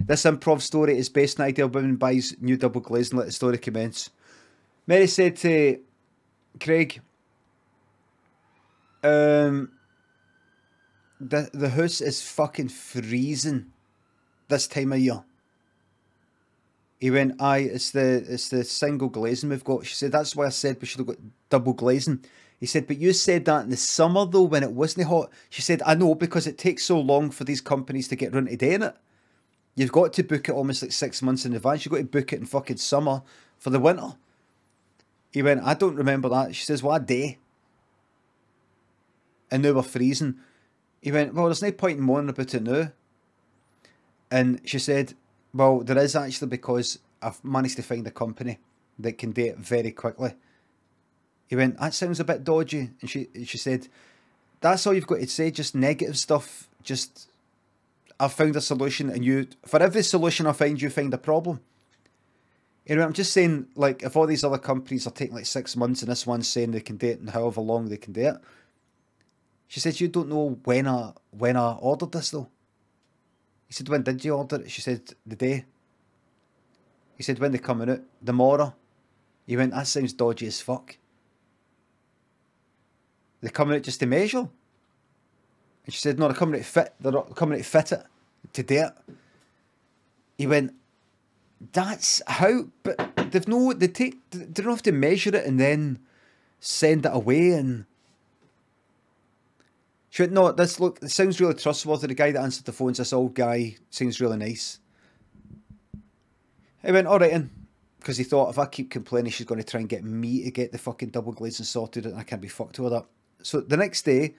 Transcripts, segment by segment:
This improv story is based on the idea of women buys new double glazing. Let the story commence. Mary said to Craig, the house is fucking freezing this time of year. He went, aye, it's the single glazing we've got. She said, that's why I said we should have got double glazing. He said, but you said that in the summer though, when it wasn't hot. She said, I know, because it takes so long for these companies to get round to doing it. You've got to book it almost like 6 months in advance. You've got to book it in fucking summer for the winter. He went, I don't remember that. She says, what a day. And now we're freezing. He went, well, there's no point in moaning about it now. And she said, well, there is actually, because I've managed to find a company that can do it very quickly. He went, that sounds a bit dodgy. And she said, that's all you've got to say, just negative stuff. Just, I've found a solution, and you, for every solution I find, you find a problem. You know, I'm just saying, like, if all these other companies are taking like 6 months and this one's saying they can do it in however long they can do it. She said, you don't know when I ordered this though. He said, when did you order it? She said, the day. He said, when they coming out? Tomorrow. He went, that sounds dodgy as fuck. They're coming out just to measure. And she said, no, they're coming out to fit. They're not coming out to fit it, to do it. He went, that's how, but they don't have to measure it and then send it away. And she went, no, it sounds really trustworthy. The guy that answered the phone's this old guy, seems really nice. He went, all right, then, because he thought, if I keep complaining, she's going to try and get me to get the fucking double glazing sorted, and I can't be fucked with that. So the next day,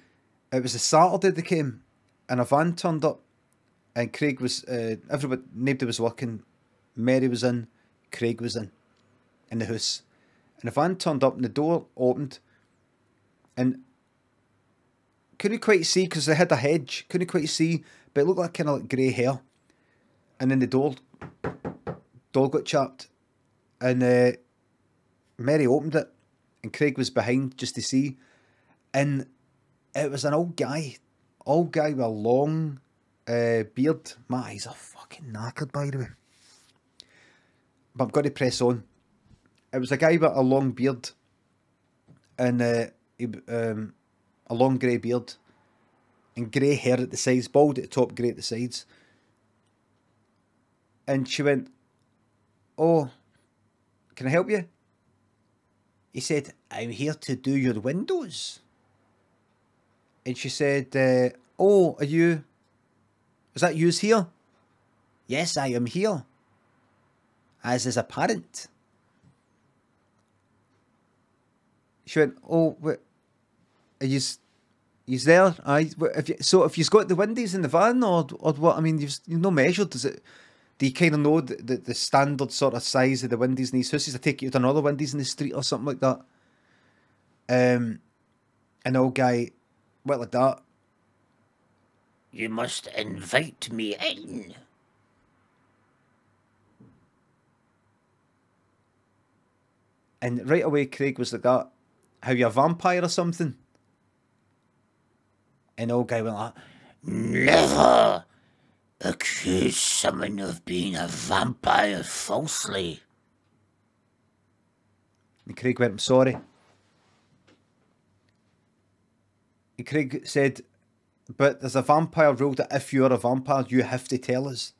it was a Saturday they came, and a van turned up, and Craig was, nobody was working. Mary was in, Craig was in the house. And the van turned up, and the door opened, and couldn't quite see, because they had a hedge, couldn't quite see, but it looked like kind of like grey hair. And then the door got chapped, and Mary opened it, and Craig was behind just to see, and it was an old guy with a long beard. My eyes are fucking knackered, by the way, but I've got to press on. It was a guy with a long beard, and a long grey beard, and grey hair at the sides, bald at the top, grey at the sides. And she went, oh, can I help you? He said, I'm here to do your windows. And she said, oh, is that yous here? Yes, I am here, as is apparent. She went, oh, what, are yous there? If you've got the windows in the van, or what? I mean, you've no measured, does it? Do you kind of know the standard sort of size of the windows in these houses? I take you to another windows in the street or something like that. And the old guy went like that. You must invite me in. And right away, Craig was like that. How, you a vampire or something? And the old guy went like, never accuse someone of being a vampire falsely. And Craig went, I'm sorry. And Craig said, but there's a vampire rule that if you're a vampire, you have to tell us.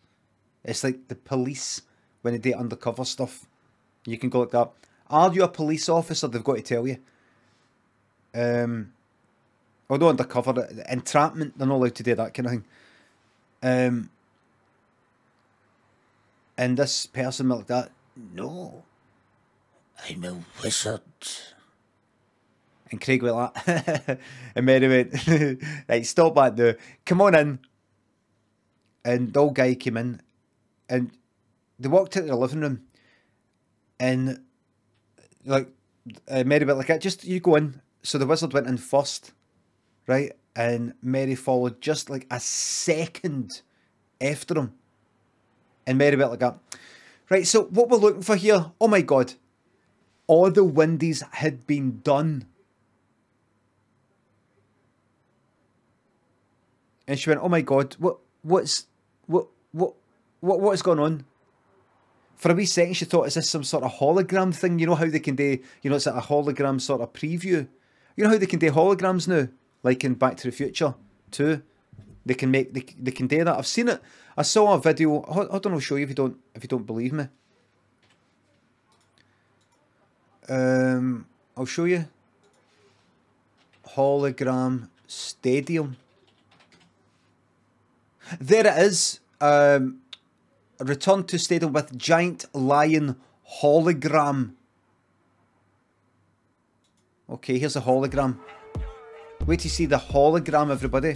It's like the police when they do undercover stuff. You can go like that. Are you a police officer? They've got to tell you. Although undercover, entrapment, they're not allowed to do that kind of thing. And this person went like that. No, I'm a wizard. And Craig went like that. And Mary went, right, stop that now. Come on in. And the old guy came in. And they walked into the living room. And like, Mary went like, just you go in. So the wizard went in first. Right? And Mary followed just like a second after him. And Mary went like that. Right, so what we're looking for here, oh my God. All the windies had been done. And she went, oh my God, what What is going on? For a wee second, she thought, is this some sort of hologram thing? You know how they can do, you know, it's like a hologram sort of preview. You know how they can do holograms now? Like in Back to the Future 2. They can make, they can do that. I've seen it. I saw a video. Hold on, I'll show you if you don't believe me. I'll show you. Hologram stadium. There it is. Return to stadium with giant lion hologram. Okay, here's a hologram. Wait till you see the hologram, everybody.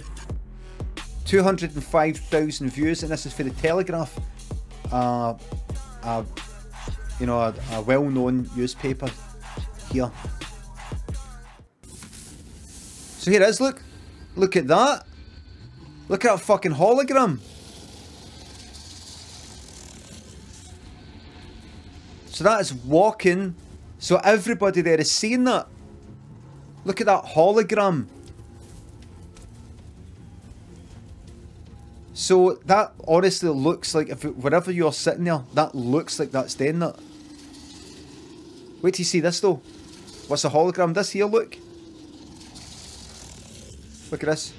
205,000 views, and this is for the Telegraph. You know, a well-known newspaper here. So here it is, look. Look at that. Look at that fucking hologram. So that is walking. So everybody there is seeing that. Look at that hologram. So that honestly looks like, if wherever you're sitting there, that looks like that's doing that. Wait till you see this though. What's a hologram? This here, look. Look at this.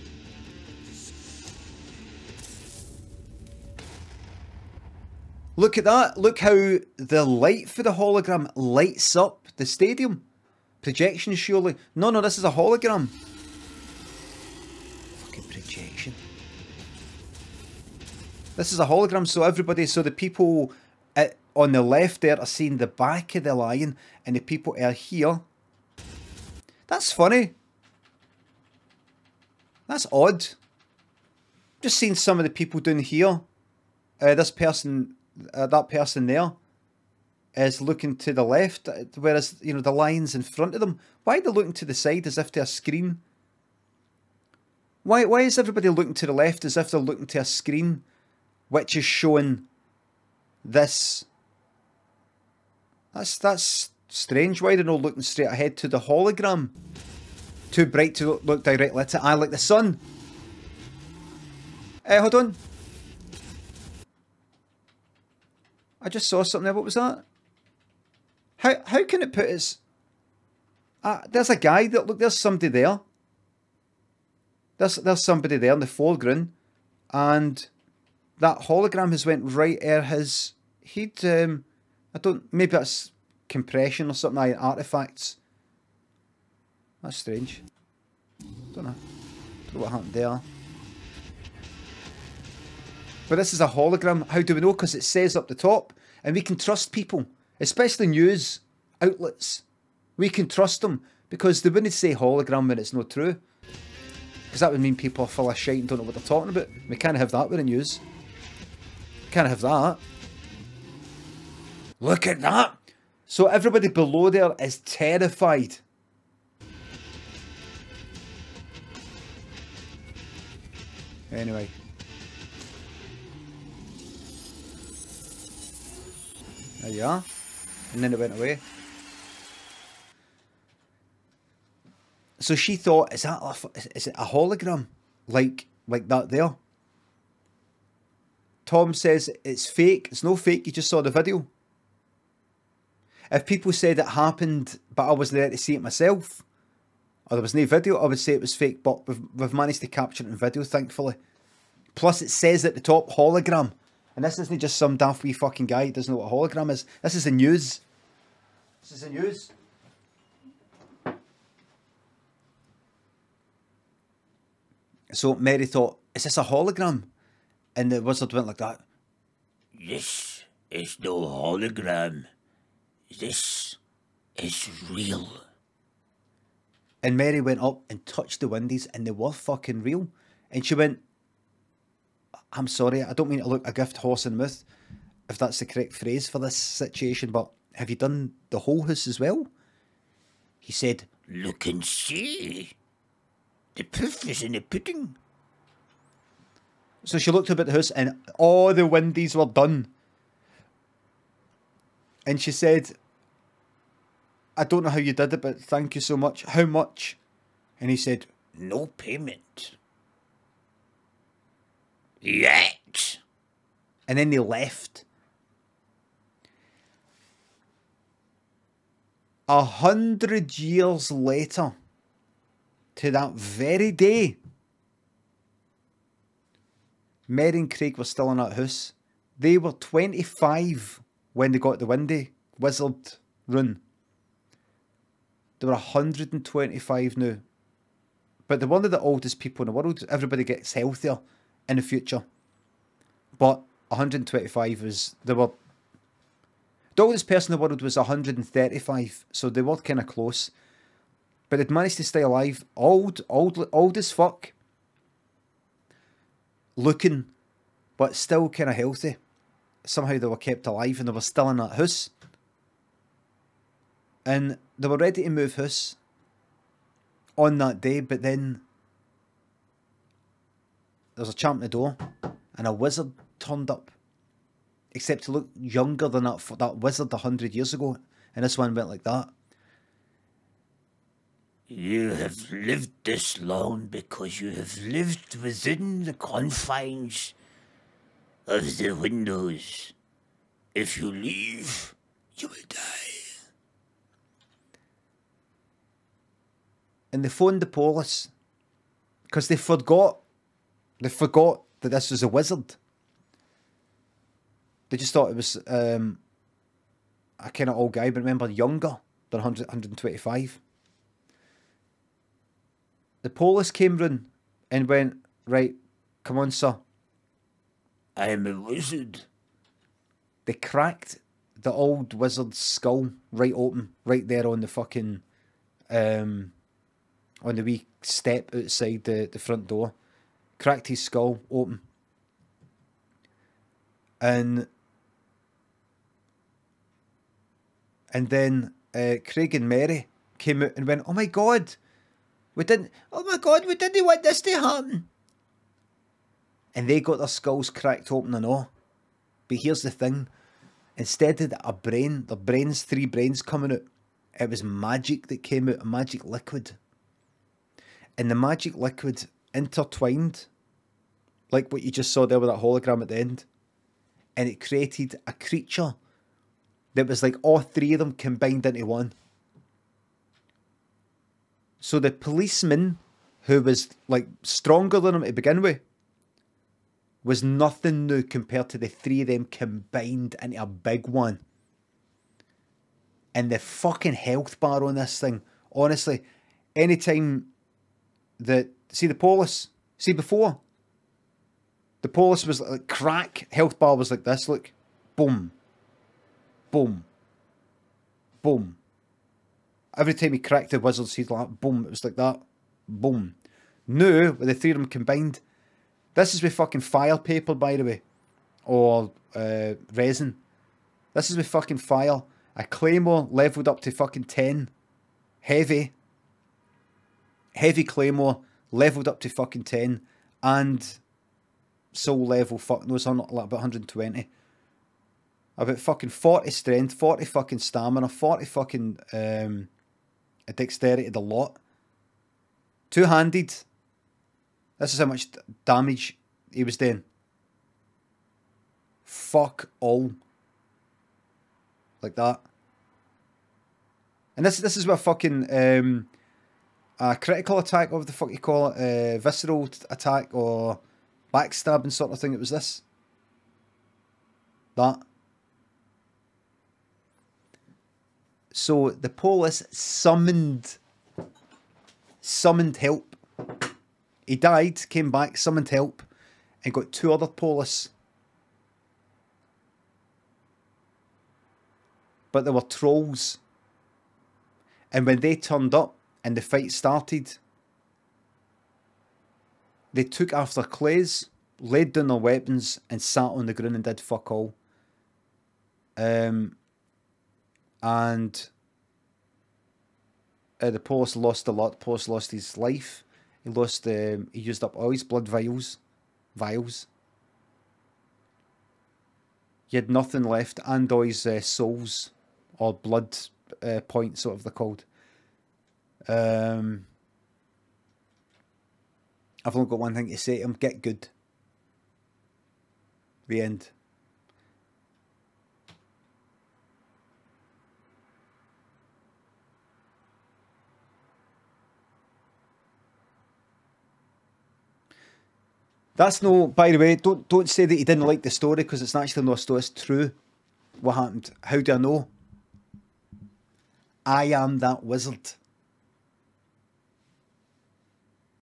Look at that. Look how the light for the hologram lights up the stadium. Projection, surely. No, this is a hologram. Fucking projection. This is a hologram, so everybody, so the people on the left there are seeing the back of the lion, and the people are here. That's funny. That's odd. Just seeing some of the people down here. This person, that person there, is looking to the left, whereas, you know, the lion's in front of them. Why are they looking to the side as if to a screen? Why is everybody looking to the left as if they're looking to a screen, which is showing this? That's strange. Why are they not looking straight ahead to the hologram? Too bright to look directly at it. I like the sun. Hold on. I just saw something there. What was that? How can it put its... there's a guy that... Look, there's somebody there. There's somebody there in the foreground. And that hologram has went right at his... He'd... I don't... Maybe that's compression or something like artifacts. That's strange. Don't know what happened there. But this is a hologram. How do we know? Because it says up the top. And we can trust people. Especially news outlets. We can trust them. Because they wouldn't say hologram when it's not true. Because that would mean people are full of shite and don't know what they're talking about. We can't have that with the news. Can't have that. Look at that. So everybody below there is terrified. Anyway. There you are. And then it went away. So she thought, is it a hologram? Like that there? Tom says it's fake. It's no fake, you just saw the video. If people said it happened, but I wasn't there to see it myself, or there was no video, I would say it was fake, but we've managed to capture it in video, thankfully. Plus it says at the top, hologram. And this isn't just some daft wee fucking guy who doesn't know what a hologram is. This is the news. This is the news. So Mary thought, is this a hologram? And the wizard went like that. This is no hologram. This is real. And Mary went up and touched the windies and they were fucking real. And she went, I'm sorry, I don't mean to look a gift horse in the mouth, if that's the correct phrase for this situation, but have you done the whole house as well? He said, look and see. The proof is in the pudding. So she looked up at the house and all the windies were done. And she said, I don't know how you did it, but thank you so much. How much? And he said, no payment. Yet. And then they left. 100 years later, to that very day, Mary and Craig were still in that house. They were 25 when they got the windy wizard rune. They were 125 now. But they're one of the oldest people in the world. Everybody gets healthier in the future. But 125 was... They were... The oldest person in the world was 135. So they were kind of close. But they'd managed to stay alive. Old as fuck. Looking, but still kind of healthy. Somehow they were kept alive and they were still in that house. And they were ready to move house on that day, but then there was a champ at the door and a wizard turned up. Except to look younger than that wizard 100 years ago. And this one went like that. You have lived this long because you have lived within the confines of the windows. If you leave, you will die. And they phoned the police because they forgot that this was a wizard. They just thought it was a kind of old guy, but remember, younger than 125. The police came round and went, right, come on, sir. I am a wizard. They cracked the old wizard's skull right open, right there on the fucking, on the wee step outside the front door. Cracked his skull open. And then Craig and Mary came out and went, oh my God, we didn't want this to happen. And they got their skulls cracked open and all. But here's the thing. Instead of three brains coming out, it was magic that came out, a magic liquid. And the magic liquid intertwined, like what you just saw there with that hologram at the end. And it created a creature that was like all three of them combined into one. So the policeman, who was like stronger than him to begin with, was nothing new compared to the three of them combined into a big one. And the fucking health bar on this thing, honestly, anytime that, see the police, see before, the police was like crack, health bar was like this, look, boom, boom, boom. Every time he cracked the wizard's he'd like, boom, it was like that, boom. Now, with the three of them combined, this is with fucking fire paper, by the way, or resin. This is with fucking fire. A claymore leveled up to fucking 10. Heavy claymore leveled up to fucking 10. And soul level, fuck knows, like about 120. About fucking 40 strength, 40 fucking stamina, 40 fucking dexterity, the lot. Two-handed. This is how much damage he was doing. Fuck all. Like that. And this is where fucking a critical attack, what the fuck you call it, visceral attack or backstabbing sort of thing. It was this. That. So the police summoned help. He died, came back, summoned help, and got two other police. But they were trolls. And when they turned up and the fight started, they took after Clays, laid down their weapons, and sat on the ground and did fuck all. And the police lost a lot. The police lost his life. He lost. He used up all his blood vials. He had nothing left, and all his souls or blood points, sort of they're called. I've only got one thing to say to him: get good. The end. That's no, by the way, don't say that he didn't like the story, because it's actually no story, it's true. What happened? How do I know? I am that wizard.